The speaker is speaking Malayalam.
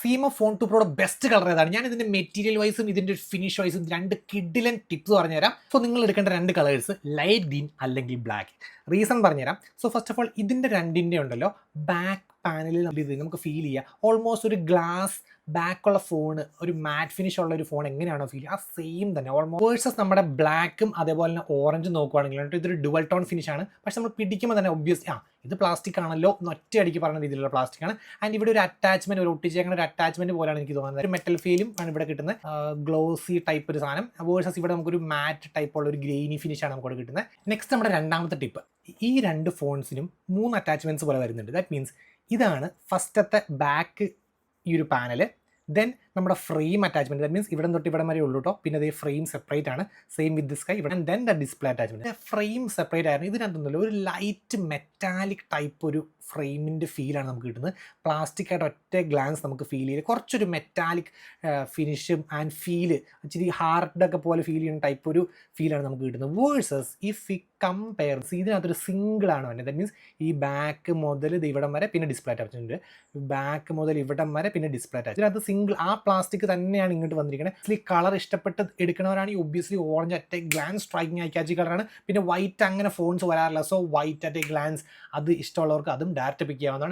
സീമ ഫോൺ 2 പ്രോയുടെ ബെസ്റ്റ് കളർ ഏതാണ്? ഞാൻ ഇതിന്റെ മെറ്റീരിയൽ വൈസും ഇതിന്റെ ഫിനിഷ് വൈസും രണ്ട് കിഡിലൻ ടിപ്സ് പറഞ്ഞുതരാം. സോ നിങ്ങൾ എടുക്കേണ്ട രണ്ട് കളേഴ്സ് ലൈറ്റ് ഗ്രീൻ അല്ലെങ്കിൽ ബ്ലാക്ക്. റീസൺ പറഞ്ഞുതരാം. സോ ഫസ്റ്റ് ഓഫ് ഓൾ ഇതിന്റെ രണ്ടിന്റെ ഉണ്ടല്ലോ ബാക്ക് പാനലിൽ നമുക്ക് ഫീൽ ചെയ്യുക ഓൾമോസ്റ്റ് ഒരു ഗ്ലാസ് ബാക്കുള്ള ഫോൺ, ഒരു മാറ്റ് ഫിനിഷ് ഉള്ള ഒരു ഫോൺ എങ്ങനെയാണോ ഫീൽ ചെയ്യുക ആ സെയിം തന്നെ ഓൾമോസ്റ്റ് വേഴ്സസ് നമ്മുടെ ബ്ലാക്കും അതേപോലെ തന്നെ ഓറഞ്ചും നോക്കുവാണെങ്കിൽ ഇതൊരു ഡുവൽ ടോൺ ഫിനിഷ് ആണ്. പക്ഷെ നമ്മൾ പിടിക്കുമ്പോൾ തന്നെ ഒബ്വിയസ്ലി ഇത് പ്ലാസ്റ്റിക് ആണല്ലോ ഒറ്റയടിക്ക് പറഞ്ഞ രീതിയിലുള്ള പ്ലാസ്റ്റിക് ആണ്. ആൻഡ് ഇവിടെ ഒരു അറ്റാച്ച്മെന്റ്, ഒരു ഒട്ടിച്ചേക്കുന്ന ഒരു അറ്റാച്ച്മെന്റ് പോലെയാണ് എനിക്ക് തോന്നുന്നത്. ഒരു മെറ്റൽ ഫീലും ആണ് ഇവിടെ കിട്ടുന്നത്, ഗ്ലോസി ടൈപ്പ് ഒരു സാധനം. വേഴ്സസ് ഇവിടെ നമുക്കൊരു മാറ്റ് ടൈപ്പ് ഉള്ള ഒരു ഗ്രെയിനി ഫിനിഷ് ആണ് നമുക്ക് കിട്ടുന്നത്. നെക്സ്റ്റ് നമ്മുടെ രണ്ടാമത്തെ ടിപ്പ്, ഈ രണ്ട് ഫോൺസിനും 3 അറ്റാച്ച്മെന്റ്സ് പോലെ വരുന്നുണ്ട്. ദാറ്റ് മീൻസ് ഇതാണ് ഫസ്റ്റത്തെ ബാക്ക് ഈ ഒരു പാനല്, ദെൻ നമ്മുടെ ഫ്രെയിം അറ്റാച്ച്മെന്റ്. ദാറ്റ് മീൻസ് ഇവിടെ തൊട്ട് ഇവിടെ വരെ ഉള്ളൂ കേട്ടോ. പിന്നെ അതേ ഫ്രെയിം സെപ്പറേറ്റ് ആണ്, സെയിം വിത്ത് ദിസ് കൈ ഇവിടെ. Then the display attachment. Frame separate ആയിരുന്നു. ഇതിനകത്തൊന്നുമില്ല, ഒരു ലൈറ്റ് മെറ്റാലിക് ടൈപ്പ് ഒരു ഫ്രെയിമിൻ്റെ ഫീലാണ് നമുക്ക് കിട്ടുന്നത്. പ്ലാസ്റ്റിക് ആയിട്ട് ഒറ്റ ഗ്ലാൻസ് നമുക്ക് ഫീൽ ചെയ്ത് കുറച്ചൊരു മെറ്റാലിക് ഫിനിഷും ആൻഡ് ഫീല് ഇച്ചിരി ഹാർഡൊക്കെ പോലെ ഫീൽ ചെയ്യുന്ന ടൈപ്പ് ഒരു ഫീലാണ് നമുക്ക് കിട്ടുന്നത്. വേഴ്സസ് ഇഫ് ഈ കമ്പയർ ഇതിനകത്തൊരു സിംഗിളാണ് വരുന്നത്. ദാറ്റ് മീൻസ് ഈ ബാക്ക് മുതൽ ഇവിടം വരെ പിന്നെ ഡിസ്പ്ലേ അറ്റാച്ച്മെന്റ്, ബാക്ക് മുതൽ ഇവിടം വരെ പിന്നെ ഡിസ്പ്ലേ അറ്റാച്ച്. ഇതിനകത്ത് സിംഗിൾ ആ പ്ലാസ്റ്റിക് തന്നെയാണ് ഇങ്ങോട്ട് വന്നിരിക്കുന്നത്. ഈ കളർ ഇഷ്ടപ്പെട്ട് എടുക്കുന്നവരാണെങ്കിൽ obviously orange at a glance striking ആയി ക്യാച്ച് കളറാണ്. പിന്നെ വൈറ്റ് അങ്ങനെ ഫോൺസ് വരാറില്ല. So white at a glance അത് ഇഷ്ടമുള്ളവർക്ക് അതും ഡയറക്റ്റ് പിക്ക് ചെയ്യാവുന്നതാണ്.